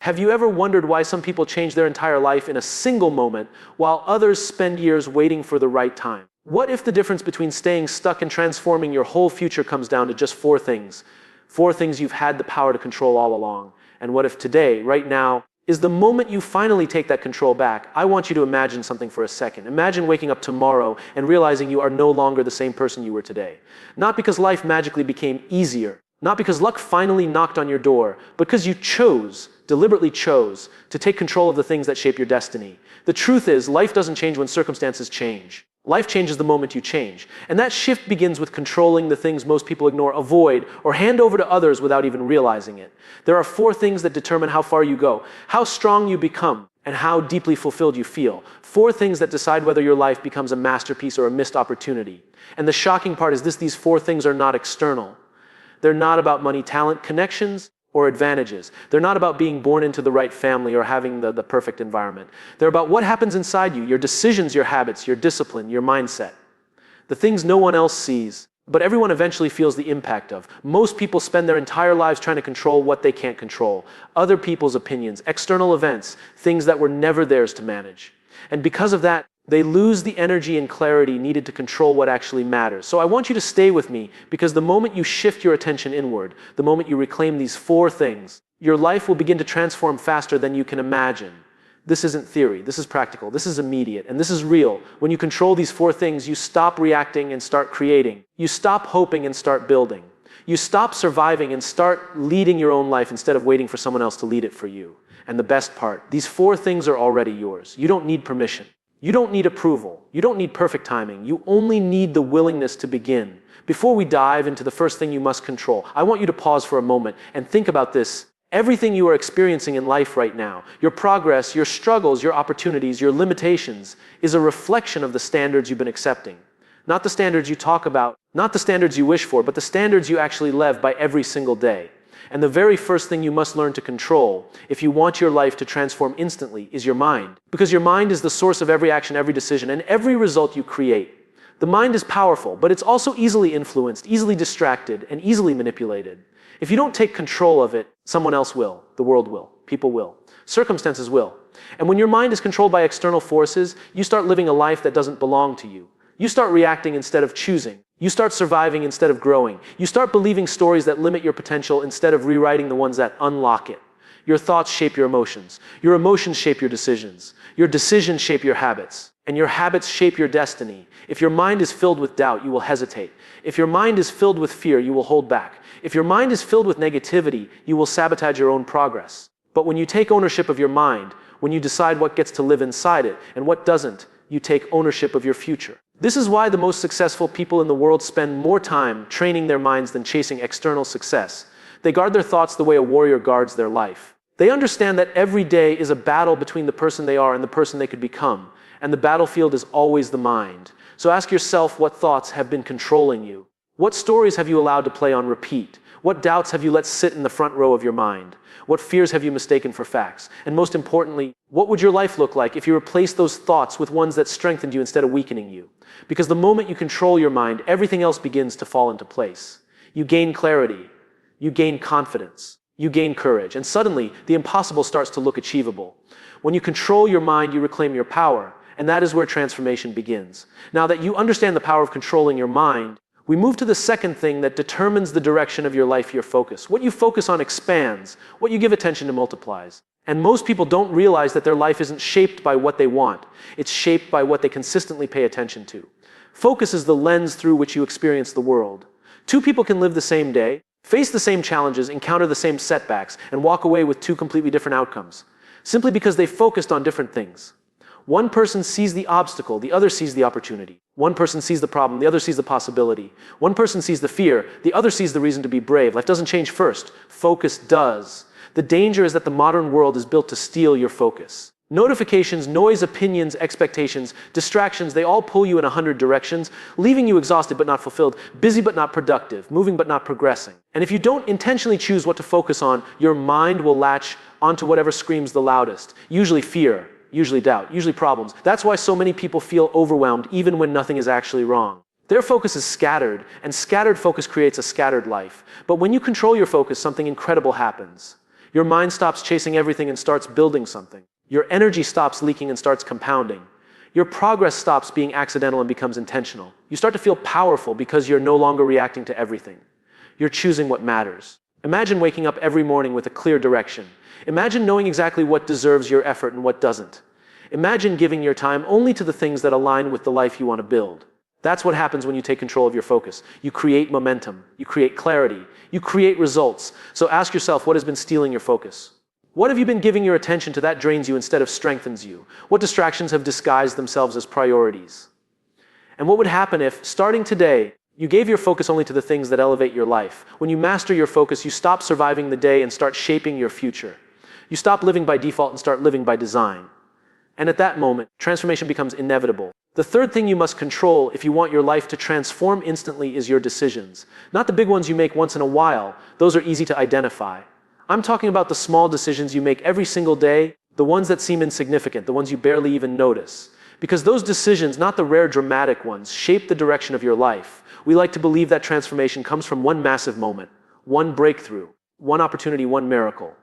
Have you ever wondered why some people change their entire life in a single moment, while others spend years waiting for the right time? What if the difference between staying stuck and transforming your whole future comes down to just four things? Four things you've had the power to control all along. And what if today, right now, is the moment you finally take that control back? I want you to imagine something for a second. Imagine waking up tomorrow and realizing you are no longer the same person you were today. Not because life magically became easier, not because luck finally knocked on your door, but because you deliberately chose, to take control of the things that shape your destiny. The truth is, life doesn't change when circumstances change. Life changes the moment you change. And that shift begins with controlling the things most people ignore, avoid, or hand over to others without even realizing it. There are four things that determine how far you go, how strong you become, and how deeply fulfilled you feel. Four things that decide whether your life becomes a masterpiece or a missed opportunity. And the shocking part is these four things are not external. They're not about money, talent, connections, or advantages. They're not about being born into the right family or having the perfect environment. They're about what happens inside you, your decisions, your habits, your discipline, your mindset. The things no one else sees, but everyone eventually feels the impact of. Most people spend their entire lives trying to control what they can't control. Other people's opinions, external events, things that were never theirs to manage. And because of that, they lose the energy and clarity needed to control what actually matters. So I want you to stay with me, because the moment you shift your attention inward, the moment you reclaim these four things, your life will begin to transform faster than you can imagine. This isn't theory, this is practical, this is immediate, and this is real. When you control these four things, you stop reacting and start creating. You stop hoping and start building. You stop surviving and start leading your own life instead of waiting for someone else to lead it for you. And the best part, these four things are already yours. You don't need permission. You don't need approval. You don't need perfect timing. You only need the willingness to begin. Before we dive into the first thing you must control, I want you to pause for a moment and think about this. Everything you are experiencing in life right now, your progress, your struggles, your opportunities, your limitations, is a reflection of the standards you've been accepting. Not the standards you talk about, not the standards you wish for, but the standards you actually live by every single day. And the very first thing you must learn to control, if you want your life to transform instantly, is your mind. Because your mind is the source of every action, every decision, and every result you create. The mind is powerful, but it's also easily influenced, easily distracted, and easily manipulated. If you don't take control of it, someone else will, the world will, people will, circumstances will. And when your mind is controlled by external forces, you start living a life that doesn't belong to you. You start reacting instead of choosing. You start surviving instead of growing. You start believing stories that limit your potential instead of rewriting the ones that unlock it. Your thoughts shape your emotions. Your emotions shape your decisions. Your decisions shape your habits. And your habits shape your destiny. If your mind is filled with doubt, you will hesitate. If your mind is filled with fear, you will hold back. If your mind is filled with negativity, you will sabotage your own progress. But when you take ownership of your mind, when you decide what gets to live inside it and what doesn't, you take ownership of your future. This is why the most successful people in the world spend more time training their minds than chasing external success. They guard their thoughts the way a warrior guards their life. They understand that every day is a battle between the person they are and the person they could become. And the battlefield is always the mind. So ask yourself, what thoughts have been controlling you? What stories have you allowed to play on repeat? What doubts have you let sit in the front row of your mind? What fears have you mistaken for facts? And most importantly, what would your life look like if you replaced those thoughts with ones that strengthened you instead of weakening you? Because the moment you control your mind, everything else begins to fall into place. You gain clarity, you gain confidence, you gain courage, and suddenly the impossible starts to look achievable. When you control your mind, you reclaim your power, and that is where transformation begins. Now that you understand the power of controlling your mind, we move to the second thing that determines the direction of your life, your focus. What you focus on expands. What you give attention to multiplies. And most people don't realize that their life isn't shaped by what they want. It's shaped by what they consistently pay attention to. Focus is the lens through which you experience the world. Two people can live the same day, face the same challenges, encounter the same setbacks, and walk away with two completely different outcomes, simply because they focused on different things. One person sees the obstacle, the other sees the opportunity. One person sees the problem, the other sees the possibility. One person sees the fear, the other sees the reason to be brave. Life doesn't change first, focus does. The danger is that the modern world is built to steal your focus. Notifications, noise, opinions, expectations, distractions, they all pull you in 100 directions, leaving you exhausted but not fulfilled, busy but not productive, moving but not progressing. And if you don't intentionally choose what to focus on, your mind will latch onto whatever screams the loudest, usually fear, usually doubt, usually problems. That's why so many people feel overwhelmed even when nothing is actually wrong. Their focus is scattered, and scattered focus creates a scattered life. But when you control your focus, something incredible happens. Your mind stops chasing everything and starts building something. Your energy stops leaking and starts compounding. Your progress stops being accidental and becomes intentional. You start to feel powerful because you're no longer reacting to everything. You're choosing what matters. Imagine waking up every morning with a clear direction. Imagine knowing exactly what deserves your effort and what doesn't. Imagine giving your time only to the things that align with the life you want to build. That's what happens when you take control of your focus. You create momentum. You create clarity. You create results. So ask yourself, what has been stealing your focus? What have you been giving your attention to that drains you instead of strengthens you? What distractions have disguised themselves as priorities? And what would happen if, starting today, you gave your focus only to the things that elevate your life? When you master your focus, you stop surviving the day and start shaping your future. You stop living by default and start living by design. And at that moment, transformation becomes inevitable. The third thing you must control if you want your life to transform instantly is your decisions. Not the big ones you make once in a while. Those are easy to identify. I'm talking about the small decisions you make every single day, the ones that seem insignificant, the ones you barely even notice. Because those decisions, not the rare dramatic ones, shape the direction of your life. We like to believe that transformation comes from one massive moment, one breakthrough, one opportunity, one miracle.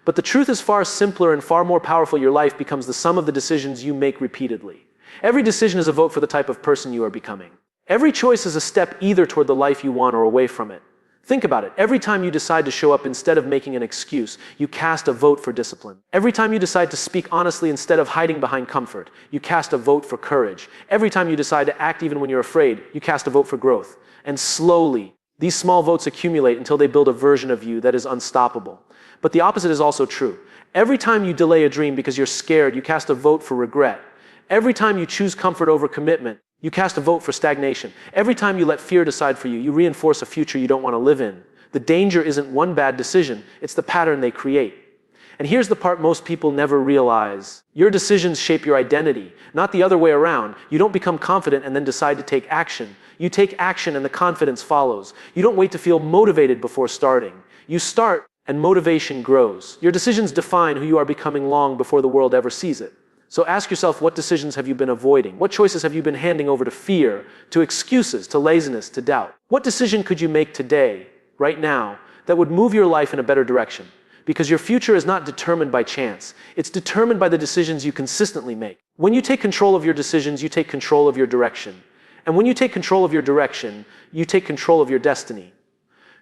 But the truth is far simpler and far more powerful. Your life becomes the sum of the decisions you make repeatedly. Every decision is a vote for the type of person you are becoming. Every choice is a step either toward the life you want or away from it. Think about it. Every time you decide to show up instead of making an excuse, you cast a vote for discipline. Every time you decide to speak honestly instead of hiding behind comfort, you cast a vote for courage. Every time you decide to act even when you're afraid, you cast a vote for growth. And slowly, these small votes accumulate until they build a version of you that is unstoppable. But the opposite is also true. Every time you delay a dream because you're scared, you cast a vote for regret. Every time you choose comfort over commitment, you cast a vote for stagnation. Every time you let fear decide for you, you reinforce a future you don't want to live in. The danger isn't one bad decision, it's the pattern they create. And here's the part most people never realize. Your decisions shape your identity, not the other way around. You don't become confident and then decide to take action. You take action and the confidence follows. You don't wait to feel motivated before starting. You start and motivation grows. Your decisions define who you are becoming long before the world ever sees it. So ask yourself, what decisions have you been avoiding? What choices have you been handing over to fear, to excuses, to laziness, to doubt? What decision could you make today, right now, that would move your life in a better direction? Because your future is not determined by chance. It's determined by the decisions you consistently make. When you take control of your decisions, you take control of your direction. And when you take control of your direction, you take control of your destiny.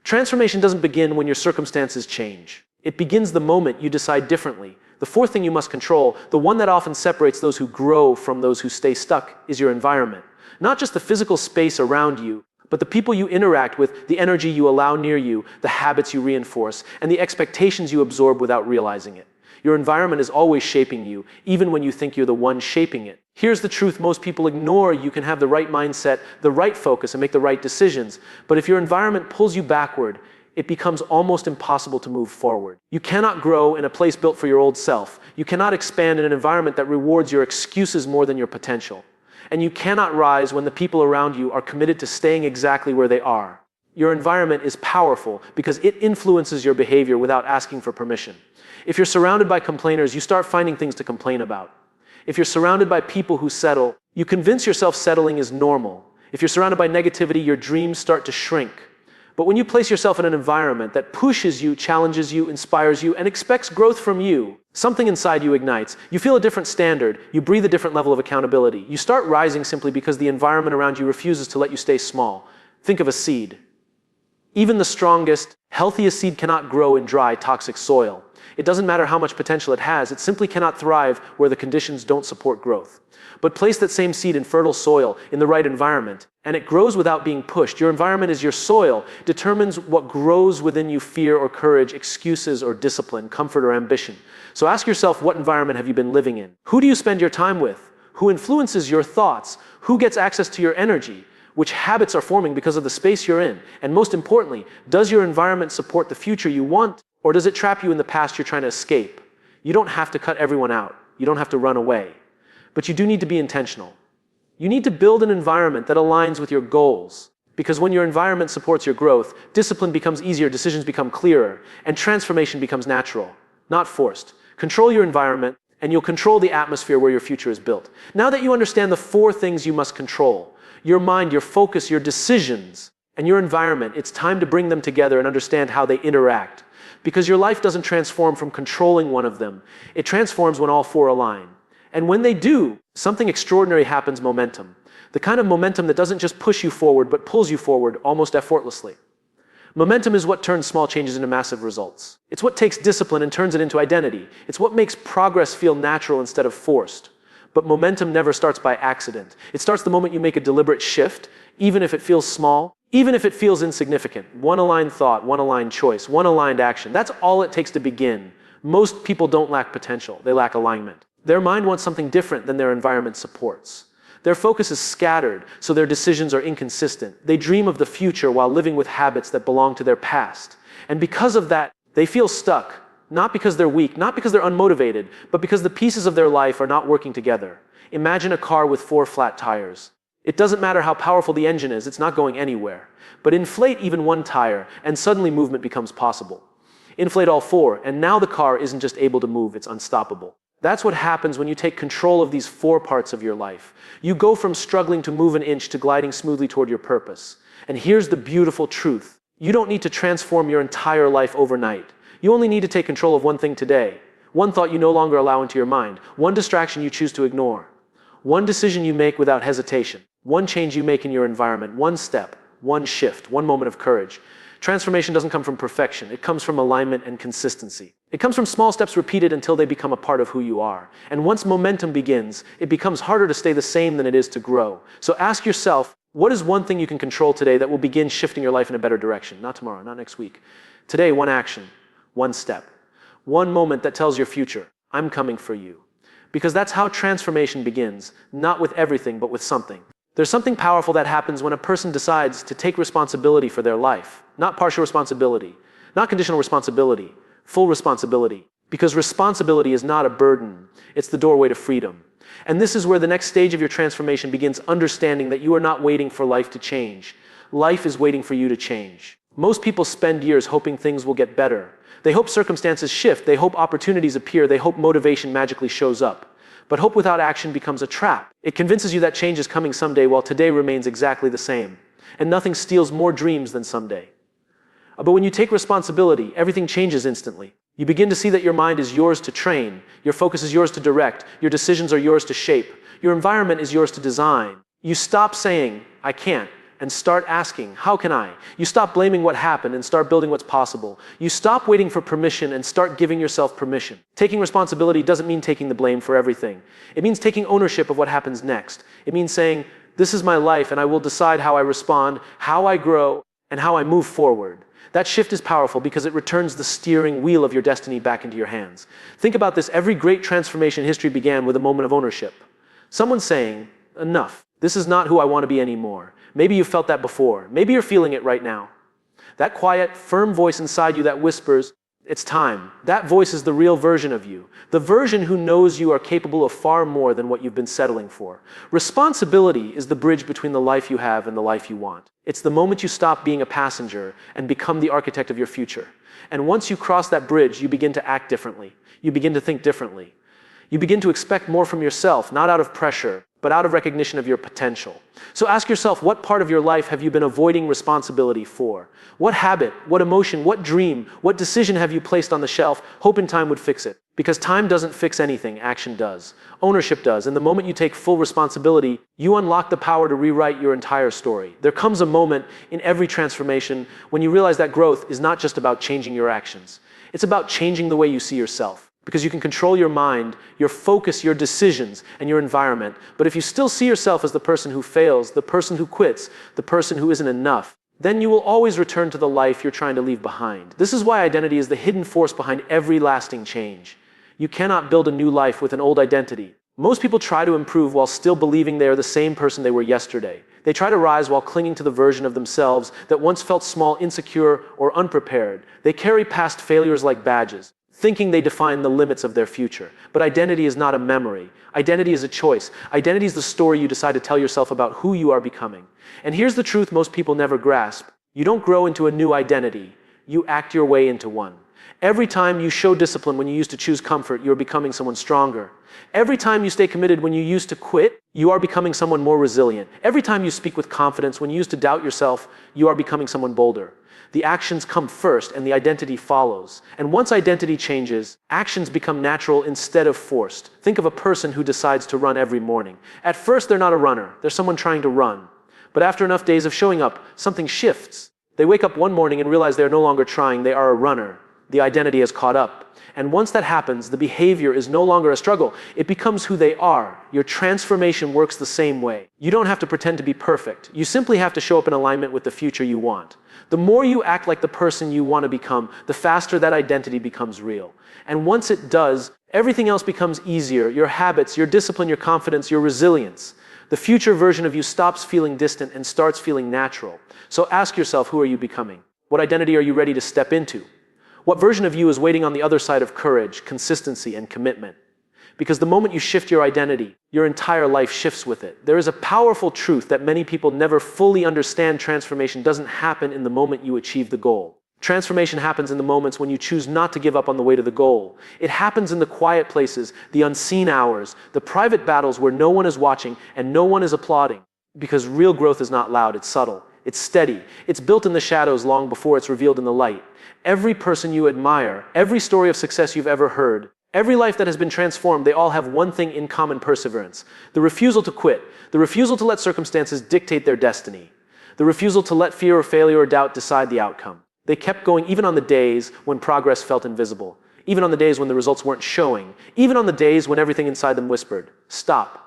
Transformation doesn't begin when your circumstances change. It begins the moment you decide differently. The fourth thing you must control, the one that often separates those who grow from those who stay stuck, is your environment. Not just the physical space around you, but the people you interact with, the energy you allow near you, the habits you reinforce, and the expectations you absorb without realizing it. Your environment is always shaping you, even when you think you're the one shaping it. Here's the truth most people ignore. You can have the right mindset, the right focus, and make the right decisions. But if your environment pulls you backward, it becomes almost impossible to move forward. You cannot grow in a place built for your old self. You cannot expand in an environment that rewards your excuses more than your potential. And you cannot rise when the people around you are committed to staying exactly where they are. Your environment is powerful because it influences your behavior without asking for permission. If you're surrounded by complainers, you start finding things to complain about. If you're surrounded by people who settle, you convince yourself settling is normal. If you're surrounded by negativity, your dreams start to shrink. But when you place yourself in an environment that pushes you, challenges you, inspires you, and expects growth from you, something inside you ignites. You feel a different standard. You breathe a different level of accountability. You start rising simply because the environment around you refuses to let you stay small. Think of a seed. Even the strongest, healthiest seed cannot grow in dry, toxic soil. It doesn't matter how much potential it has. It simply cannot thrive where the conditions don't support growth. But place that same seed in fertile soil, in the right environment, and it grows without being pushed. Your environment is your soil, determines what grows within you: fear or courage, excuses or discipline, comfort or ambition. So ask yourself, what environment have you been living in? Who do you spend your time with? Who influences your thoughts? Who gets access to your energy? Which habits are forming because of the space you're in? And most importantly, does your environment support the future you want, or does it trap you in the past you're trying to escape? You don't have to cut everyone out. You don't have to run away. But you do need to be intentional. You need to build an environment that aligns with your goals. Because when your environment supports your growth, discipline becomes easier, decisions become clearer, and transformation becomes natural, not forced. Control your environment, and you'll control the atmosphere where your future is built. Now that you understand the 4 things you must control, your mind, your focus, your decisions, and your environment, it's time to bring them together and understand how they interact. Because your life doesn't transform from controlling one of them. It transforms when all four align. And when they do, something extraordinary happens: momentum. The kind of momentum that doesn't just push you forward, but pulls you forward almost effortlessly. Momentum is what turns small changes into massive results. It's what takes discipline and turns it into identity. It's what makes progress feel natural instead of forced. But momentum never starts by accident. It starts the moment you make a deliberate shift, even if it feels small, even if it feels insignificant. One aligned thought, one aligned choice, one aligned action. That's all it takes to begin. Most people don't lack potential, they lack alignment. Their mind wants something different than their environment supports. Their focus is scattered, so their decisions are inconsistent. They dream of the future while living with habits that belong to their past. And because of that, they feel stuck. Not because they're weak, not because they're unmotivated, but because the pieces of their life are not working together. Imagine a car with 4 flat tires. It doesn't matter how powerful the engine is, it's not going anywhere. But inflate even one tire, and suddenly movement becomes possible. Inflate all 4, and now the car isn't just able to move, it's unstoppable. That's what happens when you take control of these 4 parts of your life. You go from struggling to move an inch to gliding smoothly toward your purpose. And here's the beautiful truth. You don't need to transform your entire life overnight. You only need to take control of one thing today. One thought you no longer allow into your mind. One distraction you choose to ignore. One decision you make without hesitation. One change you make in your environment. One step, one shift, one moment of courage. Transformation doesn't come from perfection. It comes from alignment and consistency. It comes from small steps repeated until they become a part of who you are. And once momentum begins, it becomes harder to stay the same than it is to grow. So ask yourself, what is one thing you can control today that will begin shifting your life in a better direction? Not tomorrow, not next week. Today, one action, one step, one moment that tells your future, I'm coming for you. Because that's how transformation begins, not with everything, but with something. There's something powerful that happens when a person decides to take responsibility for their life. Not partial responsibility, not conditional responsibility, full responsibility. Because responsibility is not a burden, it's the doorway to freedom. And this is where the next stage of your transformation begins: understanding that you are not waiting for life to change. Life is waiting for you to change. Most people spend years hoping things will get better. They hope circumstances shift, they hope opportunities appear, they hope motivation magically shows up. But hope without action becomes a trap. It convinces you that change is coming someday while today remains exactly the same. And nothing steals more dreams than someday. But when you take responsibility, everything changes instantly. You begin to see that your mind is yours to train, your focus is yours to direct, your decisions are yours to shape, your environment is yours to design. You stop saying, I can't, and start asking, how can I? You stop blaming what happened and start building what's possible. You stop waiting for permission and start giving yourself permission. Taking responsibility doesn't mean taking the blame for everything. It means taking ownership of what happens next. It means saying, this is my life and I will decide how I respond, how I grow, and how I move forward. That shift is powerful because it returns the steering wheel of your destiny back into your hands. Think about this: every great transformation in history began with a moment of ownership. Someone saying, enough, this is not who I want to be anymore. Maybe you felt that before. Maybe you're feeling it right now. That quiet, firm voice inside you that whispers, it's time. That voice is the real version of you. The version who knows you are capable of far more than what you've been settling for. Responsibility is the bridge between the life you have and the life you want. It's the moment you stop being a passenger and become the architect of your future. And once you cross that bridge, you begin to act differently. You begin to think differently. You begin to expect more from yourself, not out of pressure, but out of recognition of your potential. So ask yourself, what part of your life have you been avoiding responsibility for? What habit, what emotion, what dream, what decision have you placed on the shelf, hoping time would fix it? Because time doesn't fix anything, action does. Ownership does, and the moment you take full responsibility, you unlock the power to rewrite your entire story. There comes a moment in every transformation when you realize that growth is not just about changing your actions. It's about changing the way you see yourself. Because you can control your mind, your focus, your decisions, and your environment. But if you still see yourself as the person who fails, the person who quits, the person who isn't enough, then you will always return to the life you're trying to leave behind. This is why identity is the hidden force behind every lasting change. You cannot build a new life with an old identity. Most people try to improve while still believing they are the same person they were yesterday. They try to rise while clinging to the version of themselves that once felt small, insecure, or unprepared. They carry past failures like badges, thinking they define the limits of their future. But identity is not a memory. Identity is a choice. Identity is the story you decide to tell yourself about who you are becoming. And here's the truth most people never grasp. You don't grow into a new identity. You act your way into one. Every time you show discipline when you used to choose comfort, you are becoming someone stronger. Every time you stay committed when you used to quit, you are becoming someone more resilient. Every time you speak with confidence when you used to doubt yourself, you are becoming someone bolder. The actions come first and the identity follows. And once identity changes, actions become natural instead of forced. Think of a person who decides to run every morning. At first, they're not a runner. They're someone trying to run. But after enough days of showing up, something shifts. They wake up one morning and realize they're no longer trying, they are a runner. The identity has caught up. And once that happens, the behavior is no longer a struggle. It becomes who they are. Your transformation works the same way. You don't have to pretend to be perfect. You simply have to show up in alignment with the future you want. The more you act like the person you want to become, the faster that identity becomes real. And once it does, everything else becomes easier. Your habits, your discipline, your confidence, your resilience. The future version of you stops feeling distant and starts feeling natural. So ask yourself, who are you becoming? What identity are you ready to step into? What version of you is waiting on the other side of courage, consistency, and commitment? Because the moment you shift your identity, your entire life shifts with it. There is a powerful truth that many people never fully understand. Transformation doesn't happen in the moment you achieve the goal. Transformation happens in the moments when you choose not to give up on the way to the goal. It happens in the quiet places, the unseen hours, the private battles where no one is watching and no one is applauding. Because real growth is not loud, it's subtle, it's steady, it's built in the shadows long before it's revealed in the light. Every person you admire, every story of success you've ever heard, every life that has been transformed, they all have one thing in common: perseverance. The refusal to quit, the refusal to let circumstances dictate their destiny, the refusal to let fear or failure or doubt decide the outcome. They kept going even on the days when progress felt invisible, even on the days when the results weren't showing, even on the days when everything inside them whispered, "Stop."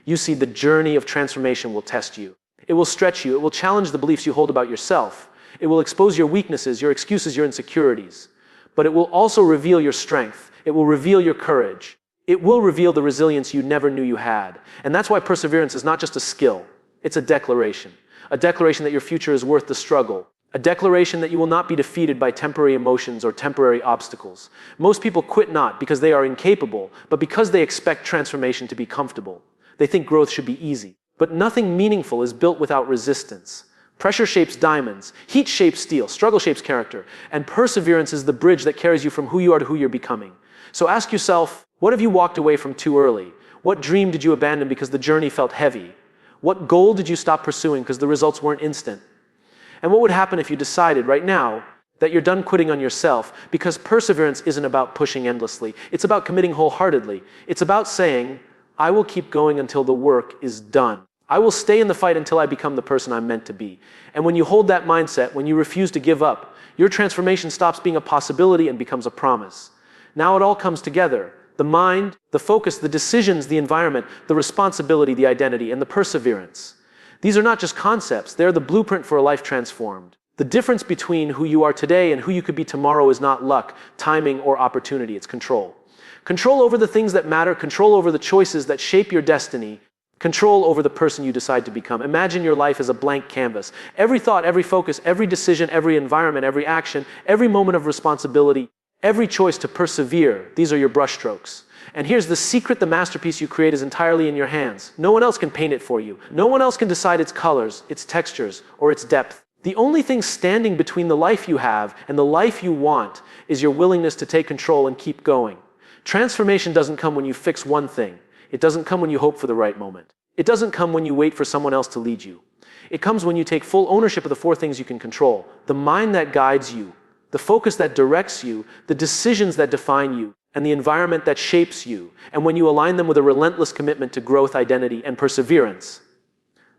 You see, the journey of transformation will test you. It will stretch you. It will challenge the beliefs you hold about yourself. It will expose your weaknesses, your excuses, your insecurities. But it will also reveal your strength. It will reveal your courage. It will reveal the resilience you never knew you had. And that's why perseverance is not just a skill. It's a declaration. A declaration that your future is worth the struggle. A declaration that you will not be defeated by temporary emotions or temporary obstacles. Most people quit not because they are incapable, but because they expect transformation to be comfortable. They think growth should be easy. But nothing meaningful is built without resistance. Pressure shapes diamonds, heat shapes steel, struggle shapes character, and perseverance is the bridge that carries you from who you are to who you're becoming. So ask yourself, what have you walked away from too early? What dream did you abandon because the journey felt heavy? What goal did you stop pursuing because the results weren't instant? And what would happen if you decided right now that you're done quitting on yourself? Because perseverance isn't about pushing endlessly. It's about committing wholeheartedly. It's about saying, I will keep going until the work is done. I will stay in the fight until I become the person I'm meant to be. And when you hold that mindset, when you refuse to give up, your transformation stops being a possibility and becomes a promise. Now it all comes together. The mind, the focus, the decisions, the environment, the responsibility, the identity, and the perseverance. These are not just concepts, they're the blueprint for a life transformed. The difference between who you are today and who you could be tomorrow is not luck, timing, or opportunity, it's control. Control over the things that matter, control over the choices that shape your destiny, control over the person you decide to become. Imagine your life as a blank canvas. Every thought, every focus, every decision, every environment, every action, every moment of responsibility, every choice to persevere, these are your brushstrokes. And here's the secret: the masterpiece you create is entirely in your hands. No one else can paint it for you. No one else can decide its colors, its textures, or its depth. The only thing standing between the life you have and the life you want is your willingness to take control and keep going. Transformation doesn't come when you fix one thing. It doesn't come when you hope for the right moment. It doesn't come when you wait for someone else to lead you. It comes when you take full ownership of the four things you can control: the mind that guides you, the focus that directs you, the decisions that define you, and the environment that shapes you. And when you align them with a relentless commitment to growth, identity, and perseverance,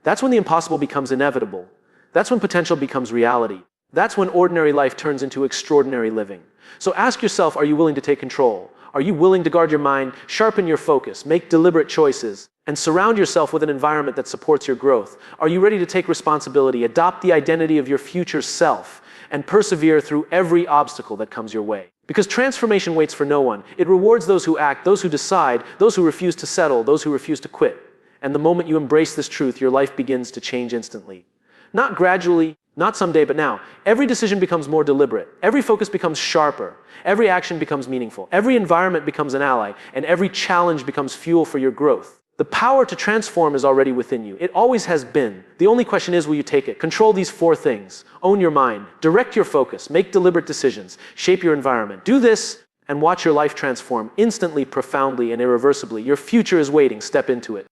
that's when the impossible becomes inevitable. That's when potential becomes reality. That's when ordinary life turns into extraordinary living. So ask yourself, are you willing to take control? Are you willing to guard your mind, sharpen your focus, make deliberate choices, and surround yourself with an environment that supports your growth? Are you ready to take responsibility, adopt the identity of your future self, and persevere through every obstacle that comes your way? Because transformation waits for no one. It rewards those who act, those who decide, those who refuse to settle, those who refuse to quit. And the moment you embrace this truth, your life begins to change instantly. Not gradually, not someday, but now. Every decision becomes more deliberate. Every focus becomes sharper. Every action becomes meaningful. Every environment becomes an ally. And every challenge becomes fuel for your growth. The power to transform is already within you. It always has been. The only question is, will you take it? Control these four things. Own your mind. Direct your focus. Make deliberate decisions. Shape your environment. Do this and watch your life transform instantly, profoundly, and irreversibly. Your future is waiting. Step into it.